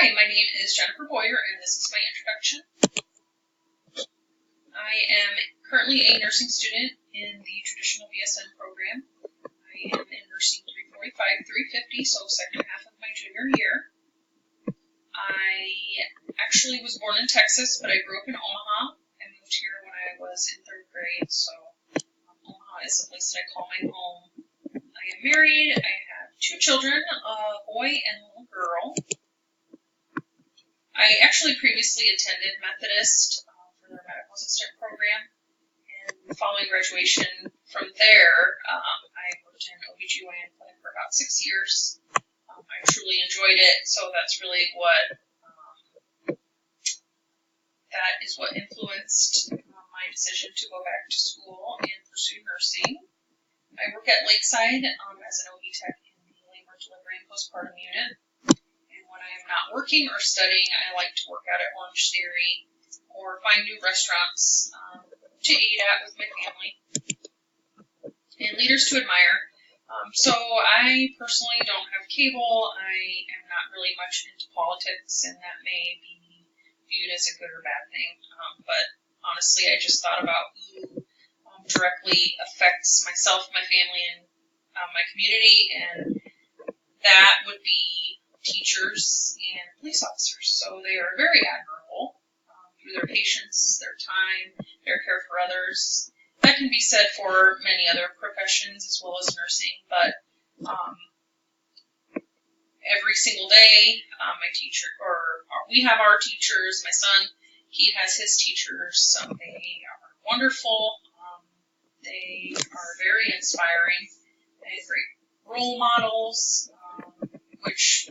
Hi, my name is Jennifer Boyer, and this is my introduction. I am currently a nursing student in the traditional BSN program. I am in nursing 345, 350, so second half of my junior year. I actually was born in Texas, but I grew up in Omaha. I moved here when I was in third grade, so Omaha is the place that I call my home. I am married. I have 2 children, a boy and a little girl. I actually previously attended Methodist for their medical assistant program, and following graduation from there, I worked in OBGYN clinic for about 6 years. I truly enjoyed it, so that's really that is what influenced my decision to go back to school and pursue nursing. I work at Lakeside as an OB tech in the labor, delivery, and postpartum unit. When I am not working or studying, I like to work out at Orange Theory or find new restaurants to eat at with my family. And leaders to admire. So I personally don't have cable. I am not really much into politics, and that may be viewed as a good or bad thing. But honestly, I just thought about who directly affects myself, my family, and my community, and that would be teachers and police officers. So they are very admirable through their patience, their time, their care for others. That can be said for many other professions as well as nursing, but every single day, my teacher, we have our teachers. My son, he has his teachers. They are wonderful. They are very inspiring. They have great role models, which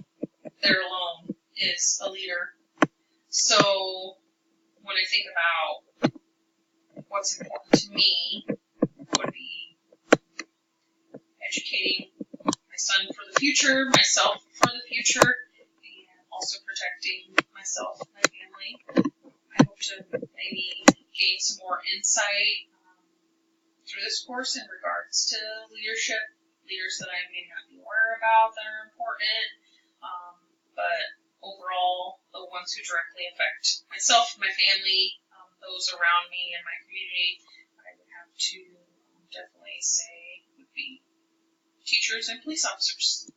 there alone is a leader. So when I think about what's important to me, would be educating my son for the future, myself for the future, and also protecting myself and my family. I hope to maybe gain some more insight through this course in regards to leadership, leaders that I may not be aware about that are important. But overall, the ones who directly affect myself, my family, those around me, and my community, I would have to definitely say would be teachers and police officers.